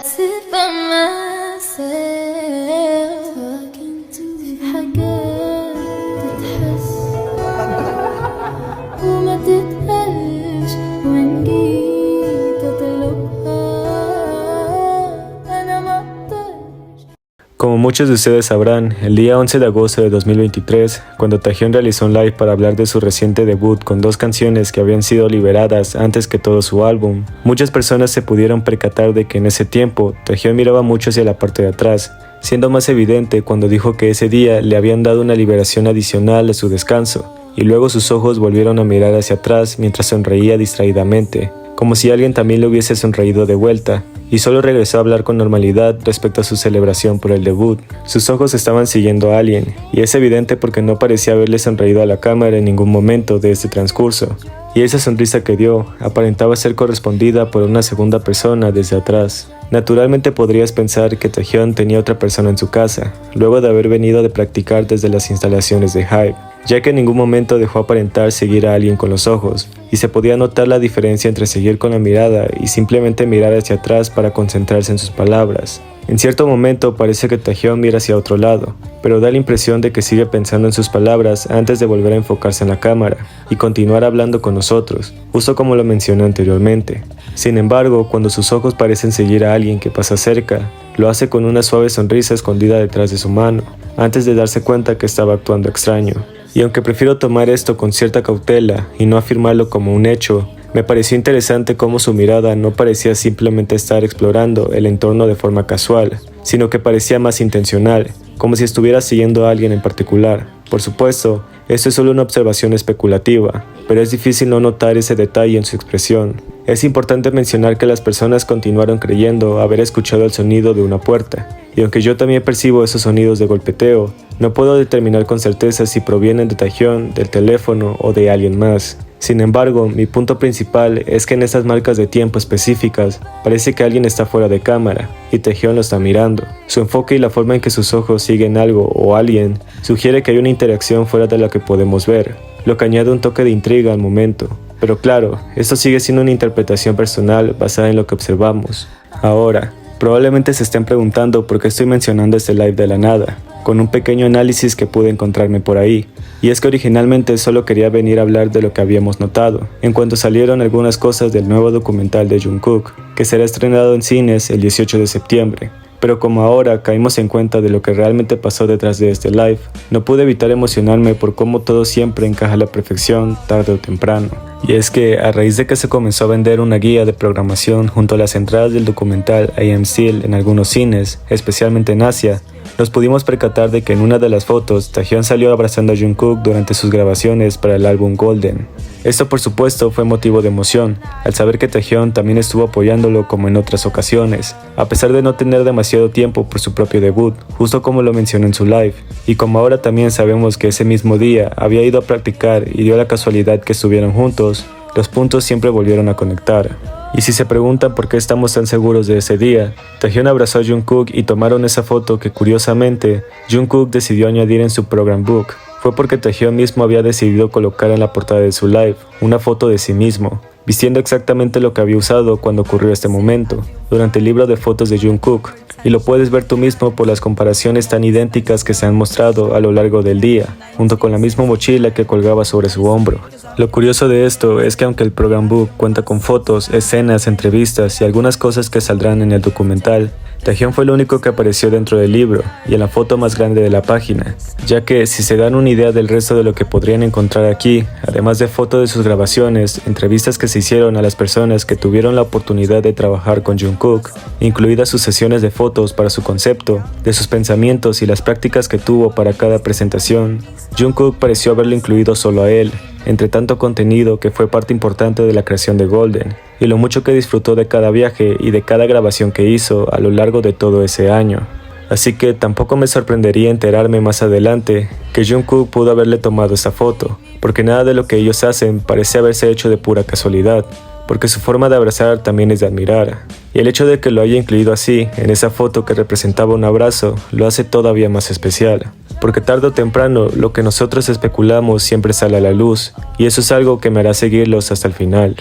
sit by myself talking to حاجات تتحس وما تتقالش وإن جيت أطلبها أنا ما أقدرش. Como muchos de ustedes sabrán, el día 11 de agosto de 2023, cuando Taehyun realizó un live para hablar de su reciente debut con 2 canciones que habían sido liberadas antes que todo su álbum, muchas personas se pudieron percatar de que en ese tiempo Taehyun miraba mucho hacia la parte de atrás, siendo más evidente cuando dijo que ese día le habían dado una liberación adicional a su descanso, y luego sus ojos volvieron a mirar hacia atrás mientras sonreía distraídamente, como si alguien también le hubiese sonreído de vuelta, y solo regresó a hablar con normalidad respecto a su celebración por el debut. Sus ojos estaban siguiendo a alguien, y es evidente porque no parecía haberle sonreído a la cámara en ningún momento de este transcurso, y esa sonrisa que dio aparentaba ser correspondida por una segunda persona desde atrás. Naturalmente podrías pensar que Taehyun tenía otra persona en su casa, luego de haber venido de practicar desde las instalaciones de HYBE, ya que en ningún momento dejó aparentar seguir a alguien con los ojos, y se podía notar la diferencia entre seguir con la mirada y simplemente mirar hacia atrás para concentrarse en sus palabras. En cierto momento parece que Taehyun mira hacia otro lado, pero da la impresión de que sigue pensando en sus palabras antes de volver a enfocarse en la cámara y continuar hablando con nosotros, justo como lo mencioné anteriormente. Sin embargo, cuando sus ojos parecen seguir a alguien que pasa cerca, lo hace con una suave sonrisa escondida detrás de su mano, antes de darse cuenta que estaba actuando extraño. Y aunque prefiero tomar esto con cierta cautela y no afirmarlo como un hecho, me pareció interesante cómo su mirada no parecía simplemente estar explorando el entorno de forma casual, sino que parecía más intencional, como si estuviera siguiendo a alguien en particular. Por supuesto, esto es solo una observación especulativa, pero es difícil no notar ese detalle en su expresión. Es importante mencionar que las personas continuaron creyendo haber escuchado el sonido de una puerta, y aunque yo también percibo esos sonidos de golpeteo, no puedo determinar con certeza si provienen de Taehyun, del teléfono o de alguien más. Sin embargo, mi punto principal es que en estas marcas de tiempo específicas parece que alguien está fuera de cámara y Taehyun lo está mirando. Su enfoque y la forma en que sus ojos siguen algo o alguien sugiere que hay una interacción fuera de la que podemos ver, lo que añade un toque de intriga al momento. Pero claro, esto sigue siendo una interpretación personal basada en lo que observamos. Ahora, probablemente se estén preguntando por qué estoy mencionando este live de la nada, con un pequeño análisis que pude encontrarme por ahí. Y es que originalmente solo quería venir a hablar de lo que habíamos notado, en cuanto salieron algunas cosas del nuevo documental de Jungkook, que será estrenado en cines el 18 de septiembre. Pero como ahora caímos en cuenta de lo que realmente pasó detrás de este live, no pude evitar emocionarme por cómo todo siempre encaja a la perfección tarde o temprano. Y es que a raíz de que se comenzó a vender una guía de programación junto a las entradas del documental I Am Seal en algunos cines, especialmente en Asia, nos pudimos percatar de que en una de las fotos Taehyun salió abrazando a Jungkook durante sus grabaciones para el álbum Golden. Esto por supuesto fue motivo de emoción, al saber que Taehyun también estuvo apoyándolo como en otras ocasiones, a pesar de no tener demasiado tiempo por su propio debut, justo como lo mencionó en su live, y como ahora también sabemos que ese mismo día había ido a practicar y dio la casualidad que estuvieron juntos, los puntos siempre volvieron a conectar. Y si se preguntan por qué estamos tan seguros de ese día, Taehyun abrazó a Jungkook y tomaron esa foto que curiosamente Jungkook decidió añadir en su program book. Fue porque Taehyun mismo había decidido colocar en la portada de su live una foto de sí mismo, vistiendo exactamente lo que había usado cuando ocurrió este momento, durante el libro de fotos de Jungkook, y lo puedes ver tú mismo por las comparaciones tan idénticas que se han mostrado a lo largo del día, junto con la misma mochila que colgaba sobre su hombro. Lo curioso de esto es que aunque el program book cuenta con fotos, escenas, entrevistas y algunas cosas que saldrán en el documental, Taehyun fue el único que apareció dentro del libro y en la foto más grande de la página, ya que si se dan una idea del resto de lo que podrían encontrar aquí, además de fotos de sus grabaciones, entrevistas que se hicieron a las personas que tuvieron la oportunidad de trabajar con Jungkook, incluidas sus sesiones de fotos para su concepto, de sus pensamientos y las prácticas que tuvo para cada presentación, Jungkook pareció haberlo incluido solo a él, entre tanto contenido que fue parte importante de la creación de Golden, y lo mucho que disfrutó de cada viaje y de cada grabación que hizo a lo largo de todo ese año. Así que tampoco me sorprendería enterarme más adelante que Jungkook pudo haberle tomado esa foto, porque nada de lo que ellos hacen parece haberse hecho de pura casualidad, porque su forma de abrazar también es de admirar, y el hecho de que lo haya incluido así en esa foto que representaba un abrazo lo hace todavía más especial, porque tarde o temprano lo que nosotros especulamos siempre sale a la luz, y eso es algo que me hará seguirlos hasta el final.